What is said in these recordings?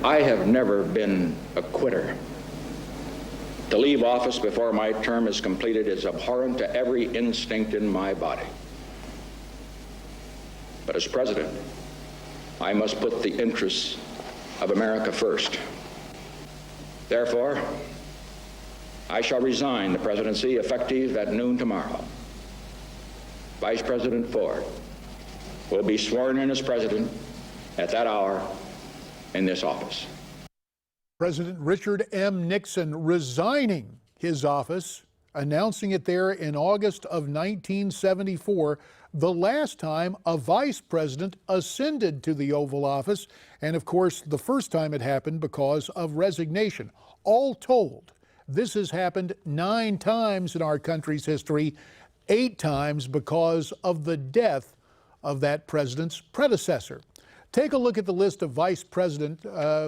I have never been a quitter. To leave office before my term is completed is abhorrent to every instinct in my body. But as president, I must put the interests of America first. Therefore, I shall resign the presidency effective at noon tomorrow. Vice President Ford will be sworn in as president at that hour in this office. President Richard M. Nixon resigning his office, announcing it there in August of 1974, the last time a vice president ascended to the Oval Office, and of course the first time it happened because of resignation. All told, this has happened 9 times in our country's history, 8 times because of the death of that president's predecessor. Take a look at the list of vice presidents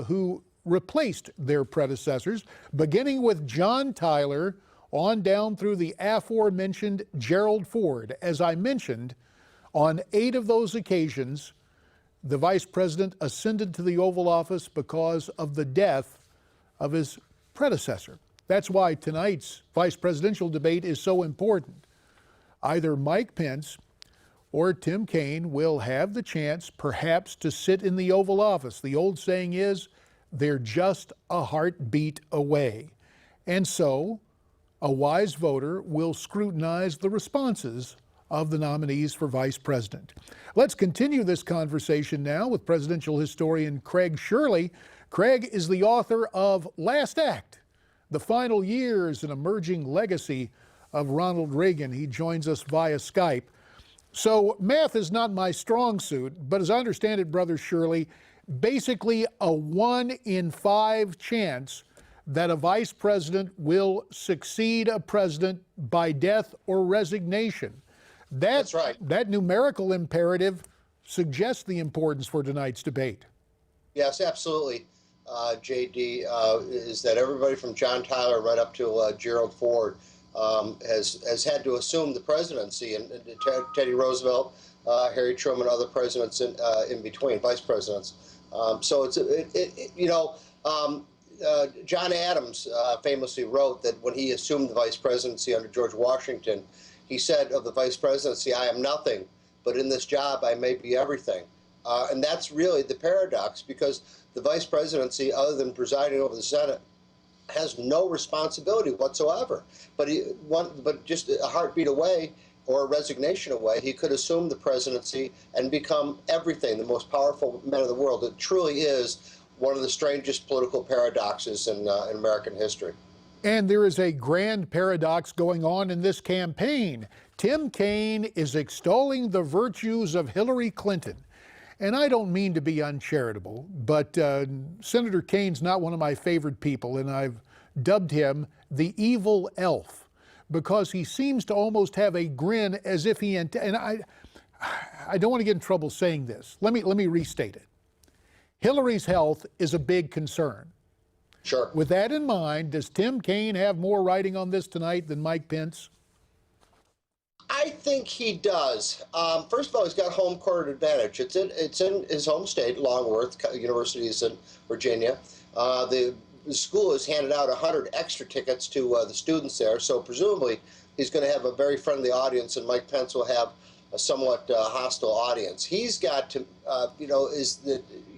who replaced their predecessors, beginning with John Tyler on down through the aforementioned Gerald Ford. As I mentioned, on 8 of those occasions, the vice president ascended to the Oval Office because of the death of his predecessor. That's why tonight's vice presidential debate is so important. Either Mike Pence or Tim Kaine will have the chance, perhaps, to sit in the Oval Office. The old saying is, they're just a heartbeat away. And so, a wise voter will scrutinize the responses of the nominees for vice president. Let's continue this conversation now with presidential historian Craig Shirley. Craig is the author of Last Act, The Final Years and Emerging Legacy of Ronald Reagan. He joins us via Skype. So math is not my strong suit, but as I understand it, Brother Shirley, basically a 1 in 5 chance that a vice president will succeed a president by death or resignation. That's right. That numerical imperative suggests the importance for tonight's debate. Yes, absolutely, JD, is that everybody from John Tyler right up to Gerald Ford has had to assume the presidency, and Teddy Roosevelt, Harry Truman, other presidents in between, vice presidents. So John Adams famously wrote that when he assumed the vice presidency under George Washington, he said of the vice presidency, I am nothing, but in this job I may be everything. And that's really the paradox, because the vice presidency, other than presiding over the Senate, has no responsibility whatsoever. But just a heartbeat away or a resignation away, he could assume the presidency and become everything, the most powerful man in the world. It truly is one of the strangest political paradoxes in American history. And there is a grand paradox going on in this campaign. Tim Kaine is extolling the virtues of Hillary Clinton. And I don't mean to be uncharitable, but Senator Kaine's not one of my favorite people, and I've dubbed him the evil elf because he seems to almost have a grin as if he, and I don't want to get in trouble saying this. Let me restate it. Hillary's health is a big concern. Sure. With that in mind, does Tim Kaine have more writing on this tonight than Mike Pence? I think he does. First of all, he's got home court advantage. It's in his home state, Longworth University is in Virginia. The school has handed out 100 extra tickets to the students there, so presumably he's going to have a very friendly audience, and Mike Pence will have a somewhat hostile audience. He's got to,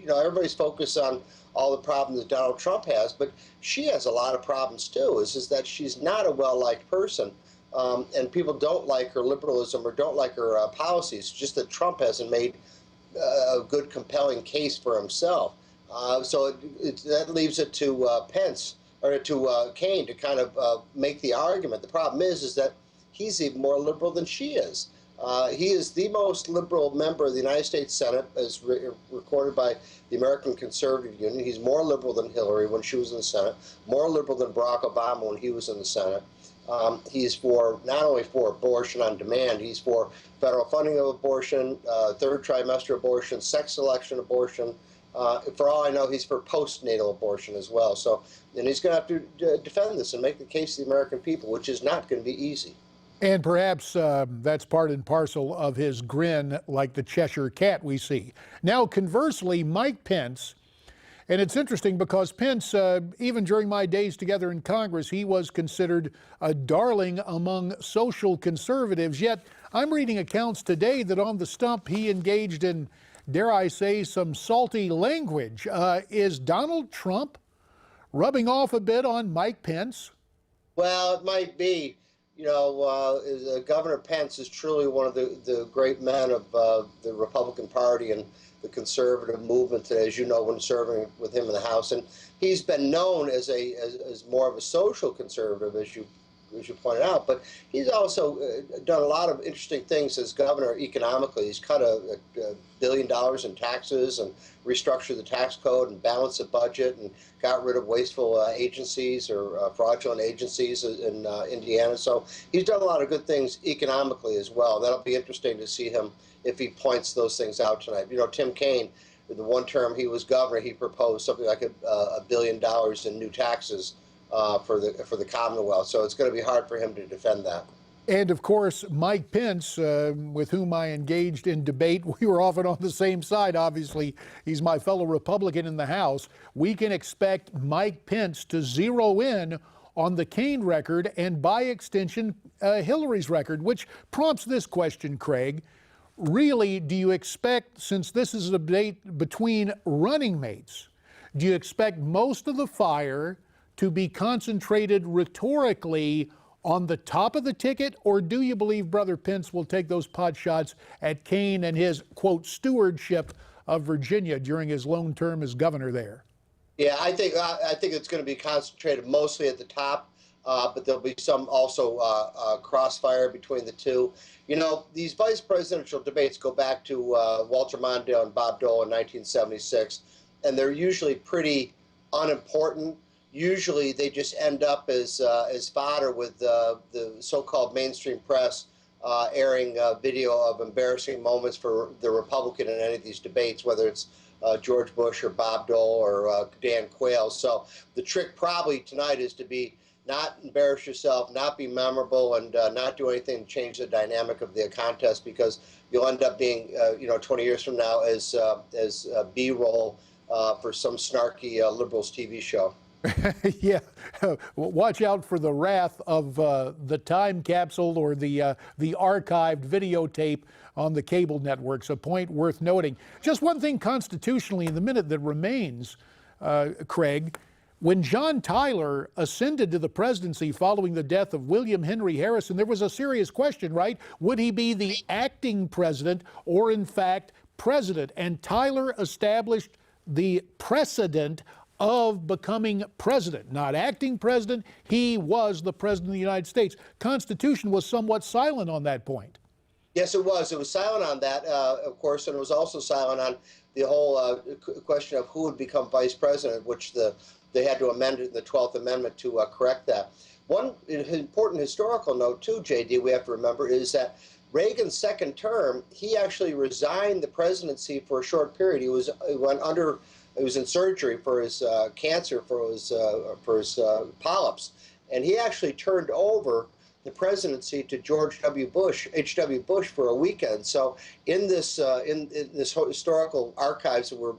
everybody's focused on all the problems that Donald Trump has, but she has a lot of problems too. Is that she's not a well-liked person. And people don't like her liberalism or don't like her policies, just that Trump hasn't made a good, compelling case for himself. So that leaves it to Pence, or to Kaine, to kind of make the argument. The problem is that he's even more liberal than she is. He is the most liberal member of the United States Senate, as recorded by the American Conservative Union. He's more liberal than Hillary when she was in the Senate, more liberal than Barack Obama when he was in the Senate. He's for not only for abortion on demand, he's for federal funding of abortion, third trimester abortion, sex selection abortion. For all I know, he's for postnatal abortion as well. So, and he's going to have to defend this and make the case to the American people, which is not going to be easy. And perhaps that's part and parcel of his grin like the Cheshire cat we see. Now, conversely, Mike Pence And it's interesting because Pence, even during my days together in Congress, he was considered a darling among social conservatives. Yet I'm reading accounts today that on the stump he engaged in, dare I say, some salty language. Is Donald Trump rubbing off a bit on Mike Pence? Well, it might be. You know, Governor Pence is truly one of the great men of the Republican Party and the conservative movement today, as you know, when serving with him in the House. And he's been known as more of a social conservative, as you pointed out. But he's also done a lot of interesting things as governor economically. He's cut $1 billion in taxes and restructured the tax code and balanced the budget and got rid of wasteful agencies or fraudulent agencies in Indiana. So he's done a lot of good things economically as well. That'll be interesting to see him if he points those things out tonight. You know, Tim Kaine, the one term he was governor, he proposed something like $1 billion in new taxes for the Commonwealth. So it's going to be hard for him to defend that. And of course, Mike Pence, with whom I engaged in debate, we were often on the same side. Obviously, he's my fellow Republican in the House. We can expect Mike Pence to zero in on the Kaine record and, by extension, Hillary's record, which prompts this question, Craig. Really, do you expect, since this is a debate between running mates, do you expect most of the fire to be concentrated rhetorically on the top of the ticket, or do you believe Brother Pence will take those pot shots at Kaine and his, quote, stewardship of Virginia during his lone term as governor there? Yeah, I think it's going to be concentrated mostly at the top, but there'll be some also crossfire between the two. You know, these vice presidential debates go back to Walter Mondale and Bob Dole in 1976, and they're usually pretty unimportant. Usually they just end up as fodder with the so-called mainstream press airing video of embarrassing moments for the Republican in any of these debates, whether it's George Bush or Bob Dole or Dan Quayle. So the trick probably tonight is to be not embarrass yourself, not be memorable, and not do anything to change the dynamic of the contest, because you'll end up being, 20 years from now as B-roll for some snarky liberals TV show. Yeah, watch out for the wrath of the time capsule or the archived videotape on the cable networks, a point worth noting. Just one thing constitutionally in the minute that remains, Craig, when John Tyler ascended to the presidency following the death of William Henry Harrison, there was a serious question, right? Would he be the acting president or, in fact, president? And Tyler established the precedent of becoming president, not acting president. He was the president of the United States. Constitution was somewhat silent on that point. Yes, it was. It was silent on that, of course, and it was also silent on the whole question of who would become vice president, which they had to amend it in the 12th Amendment to correct that. One important historical note, too, J.D., we have to remember, is that Reagan's second term, he actually resigned the presidency for a short period. He was in surgery for his cancer, for his polyps, and he actually turned over the presidency to George W. Bush, H.W. Bush, for a weekend. So in this historical archives that we're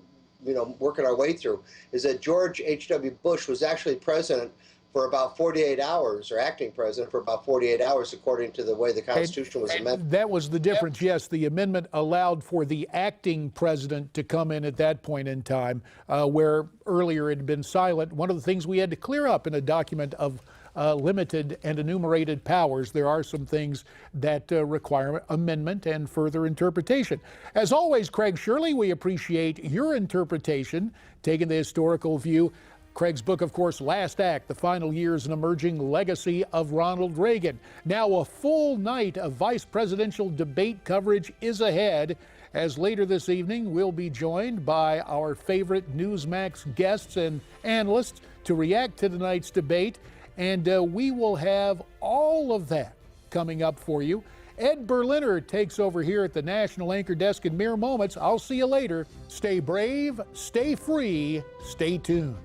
working our way through, is that George H.W. Bush was actually president for about 48 hours, or acting president for about 48 hours, according to the way the Constitution was amended. That was the difference, yes. The amendment allowed for the acting president to come in at that point in time, where earlier it had been silent. One of the things we had to clear up in a document of limited and enumerated powers, there are some things that require amendment and further interpretation. As always, Craig Shirley, we appreciate your interpretation, taking the historical view. Craig's book, of course, Last Act, The Final Years and Emerging Legacy of Ronald Reagan. Now a full night of vice presidential debate coverage is ahead, as later this evening we'll be joined by our favorite Newsmax guests and analysts to react to tonight's debate, and we will have all of that coming up for you. Ed Berliner takes over here at the National Anchor Desk in mere moments. I'll see you later. Stay brave, stay free, stay tuned.